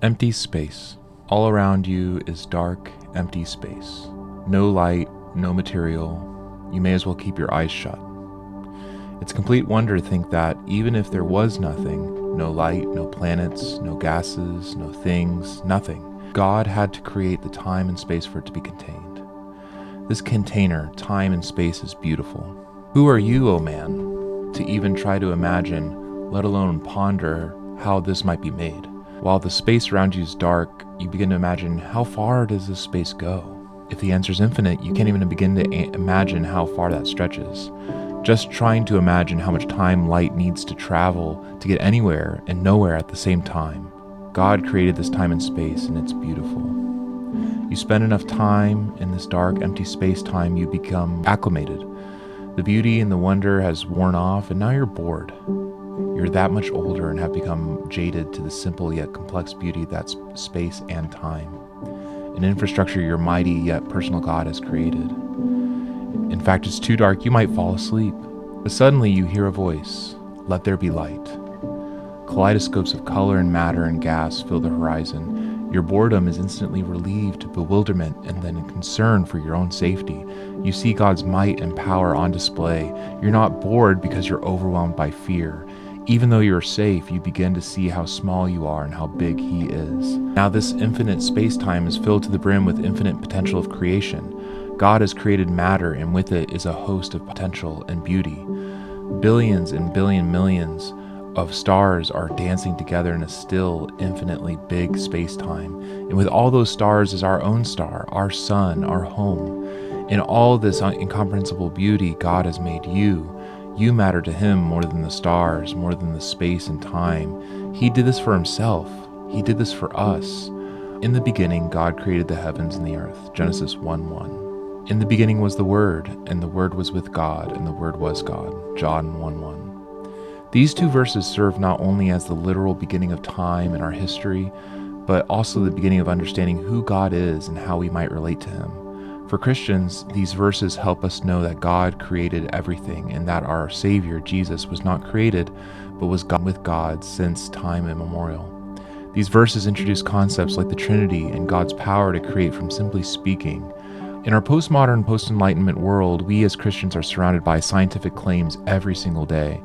Empty space. All around you is dark, empty space. No light, no material. You may as well keep your eyes shut. It's complete wonder to think that even if there was nothing, no light, no planets, no gases, no things, nothing, God had to create the time and space for it to be contained. This container, time and space, is beautiful. Who are you, O man, to even try to imagine, let alone ponder, how this might be made? While the space around you is dark, you begin to imagine, how far does this space go? If the answer is infinite, you can't even begin to imagine how far that stretches. Just trying to imagine how much time light needs to travel to get anywhere and nowhere at the same time. God created this time and space, and it's beautiful. You spend enough time in this dark, empty space-time, you become acclimated. The beauty and the wonder has worn off, and now you're bored. You're that much older and have become jaded to the simple yet complex beauty that's space and time, an infrastructure your mighty yet personal God has created. In fact, it's too dark, you might fall asleep, but suddenly you hear a voice, "Let there be light." Kaleidoscopes of color and matter and gas fill the horizon. Your boredom is instantly relieved to bewilderment and then concern for your own safety. You see God's might and power on display. You're not bored because you're overwhelmed by fear. Even though you're safe, you begin to see how small you are and how big He is. Now this infinite space-time is filled to the brim with infinite potential of creation. God has created matter, and with it is a host of potential and beauty. Billions and millions of stars are dancing together in a still, infinitely big space-time. And with all those stars is our own star, our sun, our home. In all this incomprehensible beauty, God has made you. You matter to Him more than the stars, more than the space and time. He did this for Himself. He did this for us. In the beginning, God created the heavens and the earth. Genesis 1:1. In the beginning was the Word, and the Word was with God, and the Word was God. John 1:1. These two verses serve not only as the literal beginning of time in our history, but also the beginning of understanding who God is and how we might relate to Him. For Christians, these verses help us know that God created everything and that our Savior, Jesus, was not created, but was God with God since time immemorial. These verses introduce concepts like the Trinity and God's power to create from simply speaking. In our postmodern, post-enlightenment world, we as Christians are surrounded by scientific claims every single day.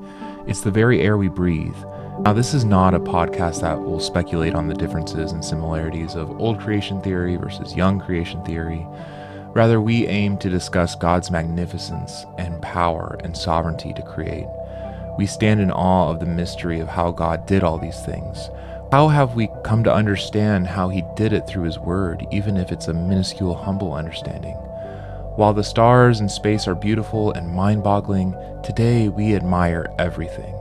It's the very air we breathe. Now, this is not a podcast that will speculate on the differences and similarities of old creation theory versus young creation theory. Rather, we aim to discuss God's magnificence and power and sovereignty to create. We stand in awe of the mystery of how God did all these things. How have we come to understand how He did it through His Word, even if it's a minuscule, humble understanding? While the stars and space are beautiful and mind-boggling, today we admire everything.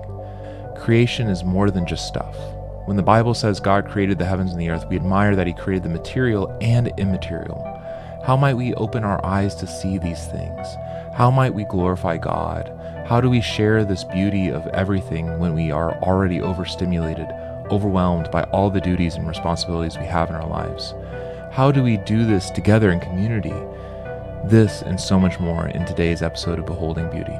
Creation is more than just stuff. When the Bible says God created the heavens and the earth, we admire that He created the material and immaterial. How might we open our eyes to see these things? How might we glorify God? How do we share this beauty of everything when we are already overstimulated, overwhelmed by all the duties and responsibilities we have in our lives? How do we do this together in community? This and so much more in today's episode of Beholding Beauty.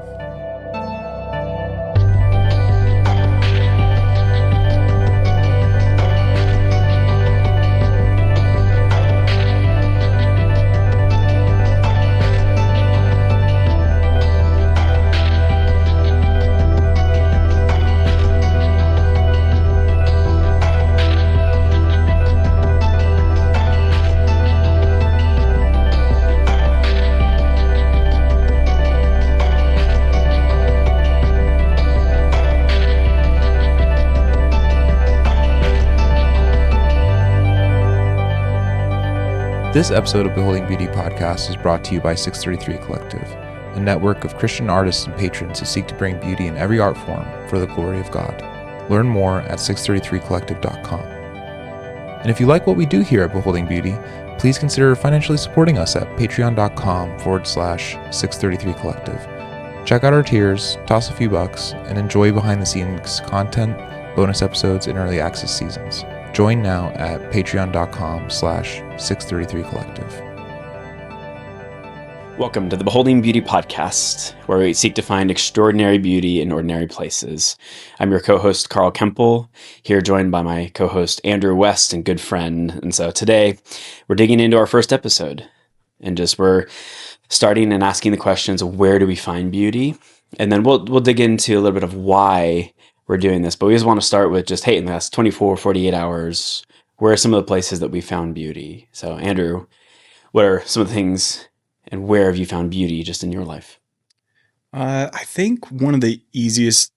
This episode of Beholding Beauty podcast is brought to you by 633 Collective, a network of Christian artists and patrons who seek to bring beauty in every art form for the glory of God. Learn more at 633collective.com. And if you like what we do here at Beholding Beauty, please consider financially supporting us at patreon.com/633 Collective. Check out our tiers, toss a few bucks, and enjoy behind-the-scenes content, bonus episodes, and early access seasons. Join now at patreon.com/633collective. Welcome to the Beholding Beauty podcast, where we seek to find extraordinary beauty in ordinary places. I'm your co-host, Carl Kempel, here joined by my co-host, Andrew West, and good friend. And so today, we're digging into our first episode, and we're starting and asking the questions of where do we find beauty? And then we'll dig into a little bit of why we're doing this. But we just want to start with just, hey, in the last 24, 48 hours, where are some of the places that we found beauty? So, Andrew, what are some of the things and where have you found beauty just in your life? I think one of the easiest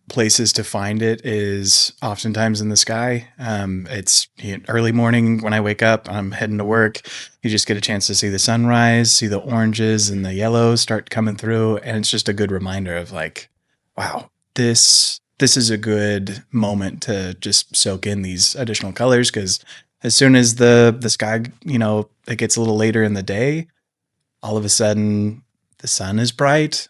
places to find it is oftentimes in the sky. It's early morning when I wake up, I'm heading to work. You just get a chance to see the sunrise, see the oranges and the yellows start coming through. And it's just a good reminder of like, wow, this is a good moment to just soak in these additional colors. Cause as soon as the sky, it gets a little later in the day, all of a sudden the sun is bright.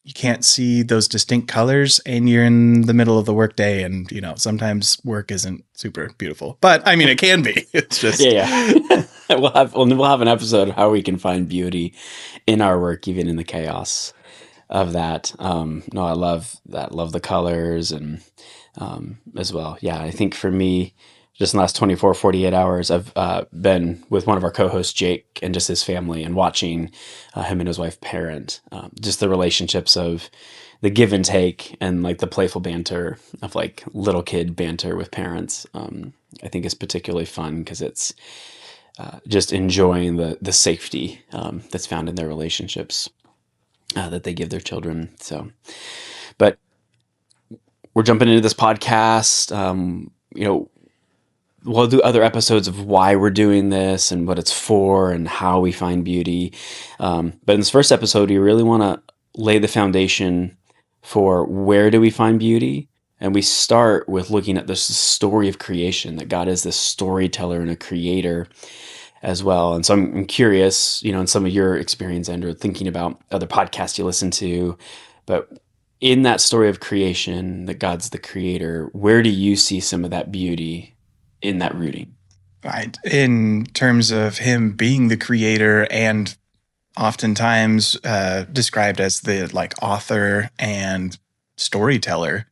You can't see those distinct colors and you're in the middle of the workday, and sometimes work isn't super beautiful, but I mean it can be. It's just Yeah. We'll have an episode of how we can find beauty in our work, even in the chaos of that. No, I love that. Love the colors and as well. Yeah, I think for me, just in the last 24, 48 hours, I've been with one of our co-hosts, Jake, and just his family, and watching him and his wife parent. Just the relationships of the give and take and like the playful banter of like little kid banter with parents. I think is particularly fun because it's just enjoying the safety that's found in their relationships that they give their children. So, but we're jumping into this podcast. We'll do other episodes of why we're doing this and what it's for and how we find beauty. But in this first episode, we really want to lay the foundation for where do we find beauty. And we start with looking at this story of creation, that God is this storyteller and a creator as well. And so I'm curious, in some of your experience, Andrew, thinking about other podcasts you listen to, but in that story of creation, that God's the creator, where do you see some of that beauty in that rooting? right in terms of him being the creator and oftentimes described as the like author and storyteller.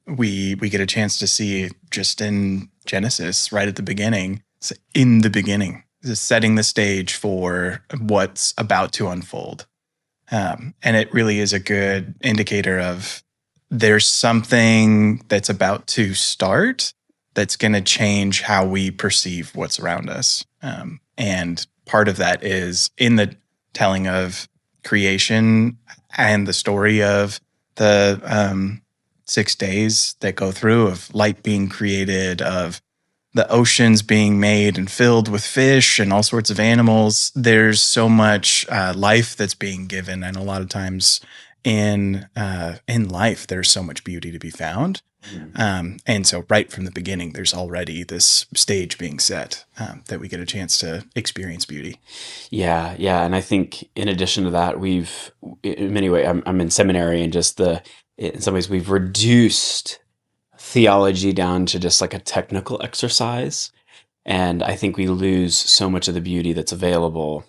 We get a chance to see just in Genesis right at the beginning. It's in the beginning, just setting the stage for what's about to unfold. And it really is a good indicator of there's something that's about to start that's going to change how we perceive what's around us. And part of that is in the telling of creation and the story of the 6 days that go through, of light being created, of the oceans being made and filled with fish and all sorts of animals. There's so much life that's being given, and a lot of times in life, there's so much beauty to be found. And so, right from the beginning, there's already this stage being set that we get a chance to experience beauty. Yeah, yeah, and I think in addition to that, in many ways, I'm in seminary, and in some ways, we've reduced theology down to just like a technical exercise. And I think we lose so much of the beauty that's available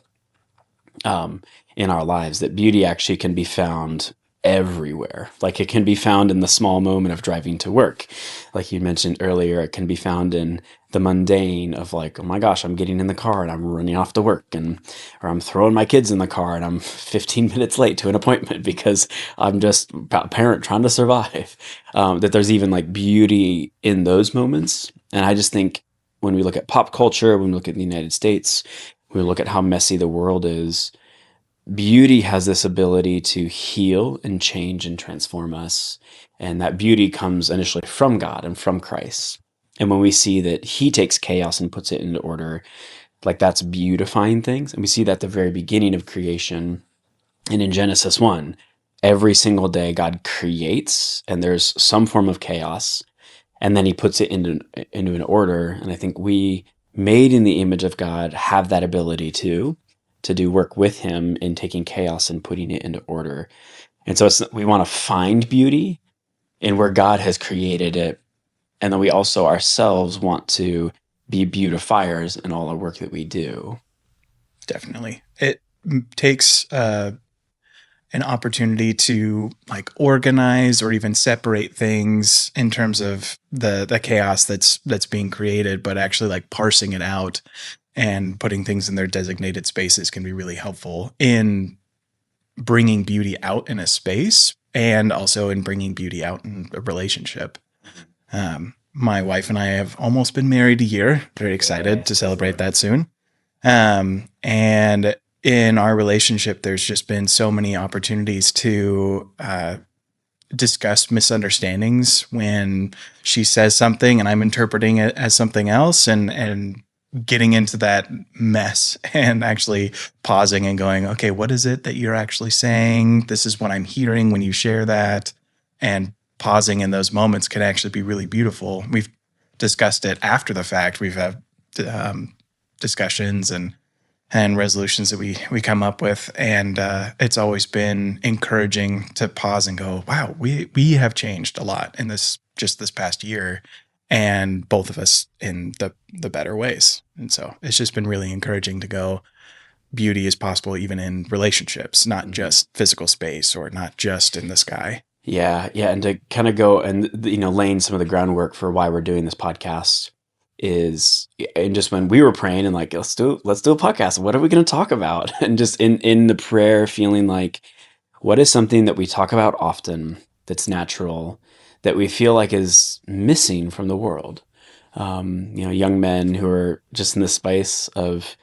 in our lives, that beauty actually can be found everywhere. Like it can be found in the small moment of driving to work. Like you mentioned earlier, it can be found in the mundane of like, oh my gosh, I'm getting in the car and I'm running off to work, or I'm throwing my kids in the car and I'm 15 minutes late to an appointment because I'm just a parent trying to survive. That there's even like beauty in those moments. And I just think when we look at pop culture, when we look at the United States, when we look at how messy the world is, beauty has this ability to heal and change and transform us. And that beauty comes initially from God and from Christ. And when we see that he takes chaos and puts it into order, like that's beautifying things. And we see that at the very beginning of creation. And in Genesis 1, every single day God creates and there's some form of chaos. And then he puts it into an order. And I think we, made in the image of God, have that ability to do work with him in taking chaos and putting it into order. And so we want to find beauty in where God has created it. And then we also ourselves want to be beautifiers in all the work that we do. Definitely. takes an opportunity to like organize or even separate things in terms of the chaos that's being created, but actually like parsing it out and putting things in their designated spaces can be really helpful in bringing beauty out in a space and also in bringing beauty out in a relationship. My wife and I have almost been married a year. Very excited to celebrate that soon. And in our relationship, there's just been so many opportunities to discuss misunderstandings when she says something and I'm interpreting it as something else, and getting into that mess and actually pausing and going, okay, what is it that you're actually saying? This is what I'm hearing when you share that. And pausing in those moments can actually be really beautiful. We've discussed it after the fact. We've had discussions and resolutions that we come up with, and it's always been encouraging to pause and go, wow, we have changed a lot in this past year, and both of us in the better ways. And so it's just been really encouraging to go, beauty is possible even in relationships, not just physical space or not just in the sky. Yeah, and to kind of go and laying some of the groundwork for why we're doing this podcast is, and just when we were praying and like, let's do a podcast, what are we going to talk about? And just in the prayer, feeling like, what is something that we talk about often that's natural that we feel like is missing from the world? Young men who are just in the space of,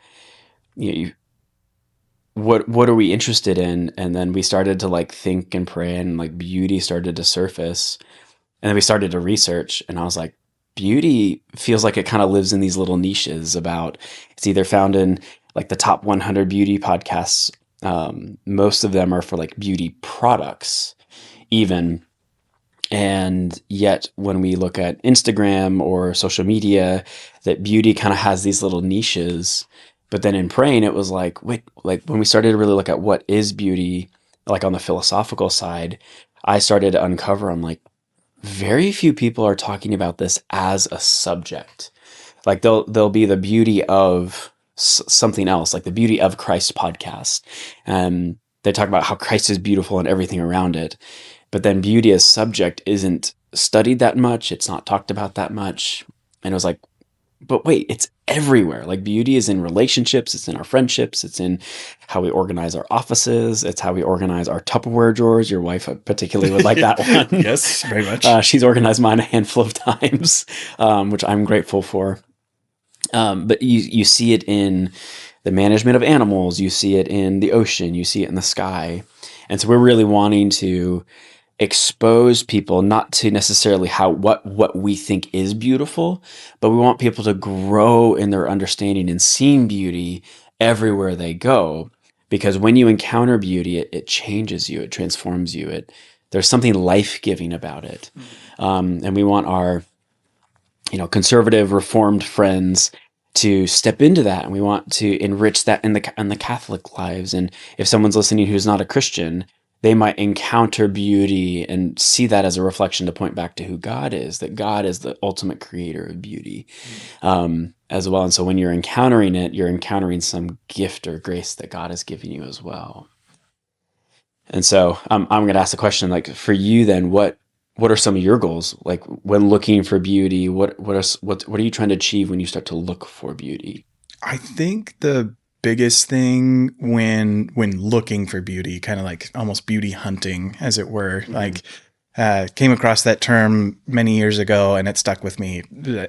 what are we interested in? And then we started to like think and pray, and like beauty started to surface, and then we started to research, and I was like, beauty feels like it kind of lives in these little niches. About it's either found in like the top 100 beauty podcasts. Most of them are for like beauty products even. And yet when we look at Instagram or social media, that beauty kind of has these little niches. But then in praying, it was like, wait, like when we started to really look at what is beauty, like on the philosophical side, I started to uncover, I'm like, very few people are talking about this as a subject. Like they'll be the beauty of something else, like the Beauty of Christ podcast. They talk about how Christ is beautiful and everything around it. But then beauty as subject isn't studied that much. It's not talked about that much. And it was like, but wait, it's everywhere. Like beauty is in relationships. It's in our friendships. It's in how we organize our offices. It's how we organize our Tupperware drawers. Your wife particularly would like that one. Yes, very much. She's organized mine a handful of times, which I'm grateful for. But you see it in the management of animals. You see it in the ocean. You see it in the sky. And so we're really wanting to expose people not to necessarily what we think is beautiful, but we want people to grow in their understanding and seeing beauty everywhere they go. Because when you encounter beauty, it changes you, it transforms you. There's something life-giving about it. And we want our conservative, reformed friends to step into that, and we want to enrich that in the Catholic lives. And if someone's listening who's not a Christian, they might encounter beauty and see that as a reflection to point back to who God is, that God is the ultimate creator of beauty as well. And so when you're encountering it, you're encountering some gift or grace that God has given you as well. And so I'm going to ask the question, like, for you then, what are some of your goals? Like when looking for beauty, what are you trying to achieve when you start to look for beauty? I think the biggest thing when looking for beauty, kind of like almost beauty hunting, as it were, like came across that term many years ago, and it stuck with me.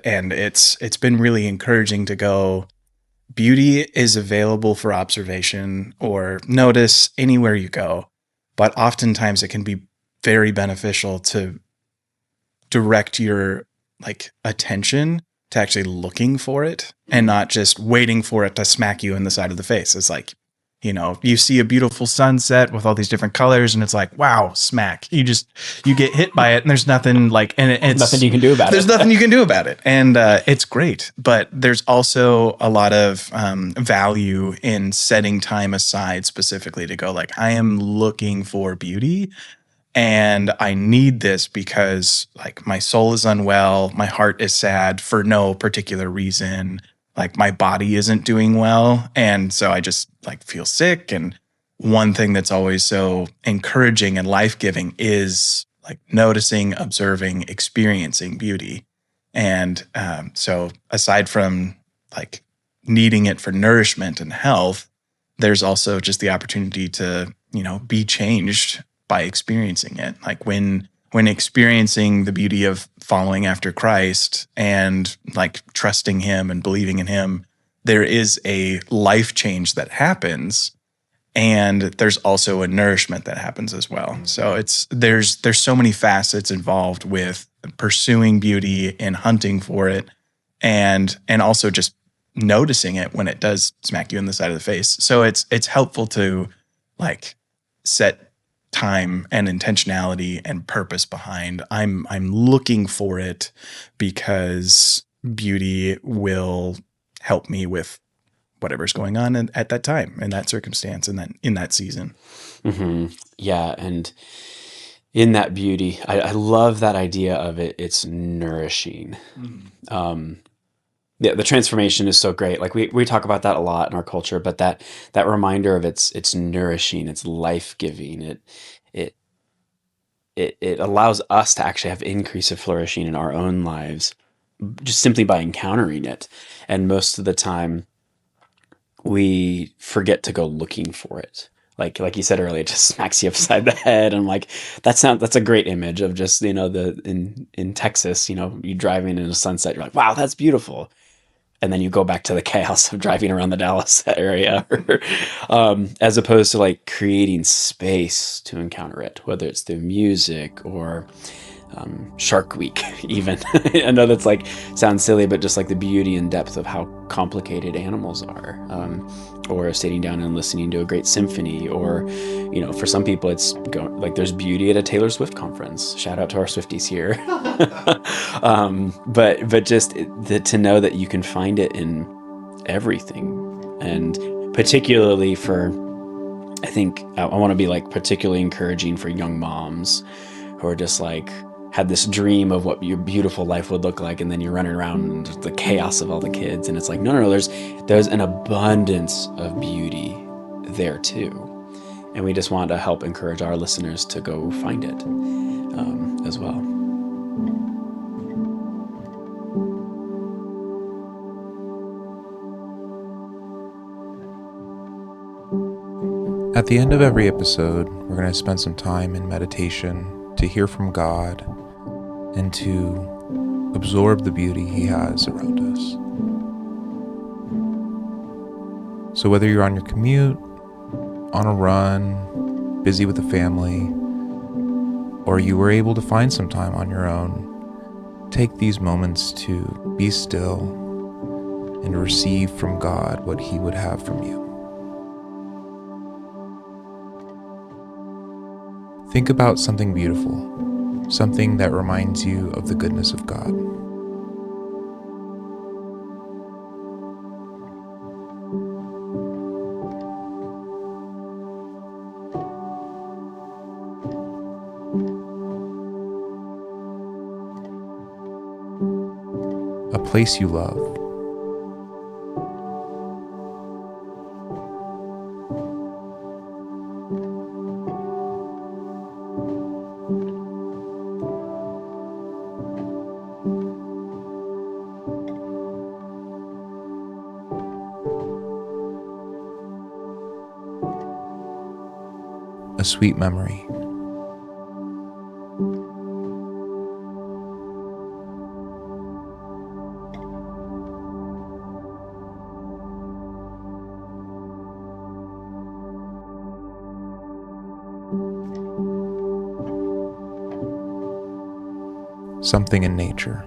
And it's been really encouraging to go, beauty is available for observation or notice anywhere you go, but oftentimes it can be very beneficial to direct your attention to actually looking for it and not just waiting for it to smack you in the side of the face. It's like, you see a beautiful sunset with all these different colors and it's like, wow, smack. You get hit by it and there's nothing it's nothing you can do about it. There's nothing you can do about it. And it's great. But there's also a lot of value in setting time aside specifically to go like, I am looking for beauty. And I need this because my soul is unwell. My heart is sad for no particular reason. like my body isn't doing well. And so I just like feel sick. And one thing that's always so encouraging and life-giving is like noticing, observing, experiencing beauty. And so aside from like needing it for nourishment and health, there's also just the opportunity to, be changed by experiencing it. Like when experiencing the beauty of following after Christ and like trusting him and believing in him, there is a life change that happens, and there's also a nourishment that happens as well. So there's so many facets involved with pursuing beauty and hunting for it, and also just noticing it when it does smack you in the side of the face. So it's helpful to like set time and intentionality and purpose behind I'm looking for it because beauty will help me with whatever's going on at that time, in that circumstance, and in that season. Yeah, and in that beauty, I love that idea of it. It's nourishing. The transformation is so great. Like we talk about that a lot in our culture, but that reminder of it's nourishing, it's life giving. It it allows us to actually have increase of flourishing in our own lives just simply by encountering it. And most of the time, we forget to go looking for it. Like you said earlier, it just smacks you upside the head. And I'm like, that's a great image of just, in Texas, you driving in a sunset, you're like, wow, that's beautiful. And then you go back to the chaos of driving around the Dallas area, as opposed to like creating space to encounter it, whether it's through music or Shark Week, even. I know that's like sounds silly, but just like the beauty and depth of how complicated animals are, or sitting down and listening to a great symphony, or for some people it's like there's beauty at a Taylor Swift conference. Shout out to our Swifties here. But just to know that you can find it in everything, and particularly for, I think I want to be like particularly encouraging for young moms who are just like had this dream of what your beautiful life would look like, and then you're running around and the chaos of all the kids, and it's like no, there's an abundance of beauty there too, and we just want to help encourage our listeners to go find it as well. At the end of every episode, we're going to spend some time in meditation to hear from God and to absorb the beauty He has around us. So whether you're on your commute, on a run, busy with the family, or you were able to find some time on your own, take these moments to be still and receive from God what He would have from you. Think about something beautiful, something that reminds you of the goodness of God. A place you love. A sweet memory. Something in nature.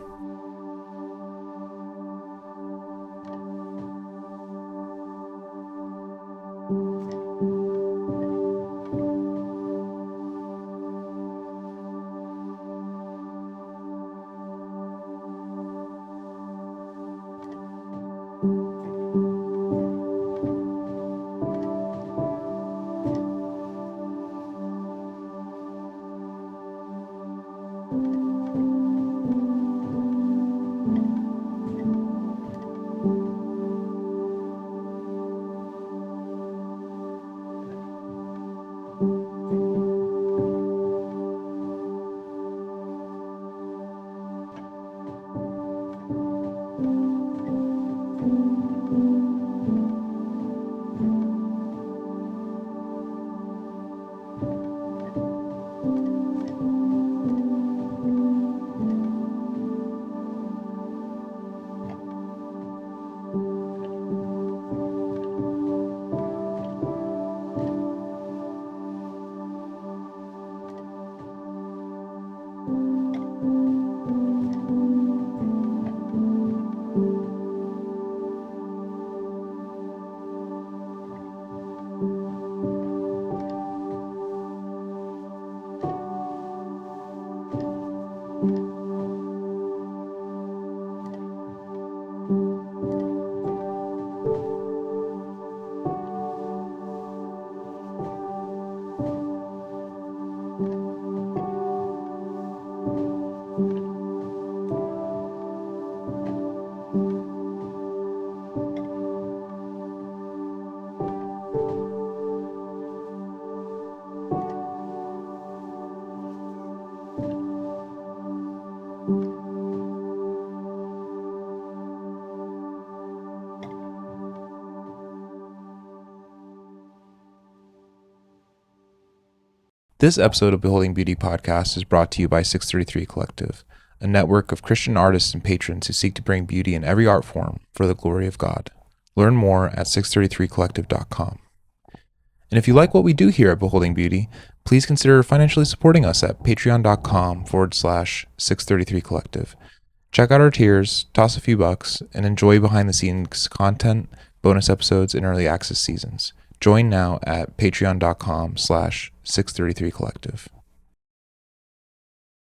This episode of Beholding Beauty podcast is brought to you by 633 Collective, a network of Christian artists and patrons who seek to bring beauty in every art form for the glory of God. Learn more at 633collective.com. And if you like what we do here at Beholding Beauty, please consider financially supporting us at patreon.com/633collective. Check out our tiers, toss a few bucks, and enjoy behind the scenes content, bonus episodes, and early access seasons. Join now at patreon.com/633collective.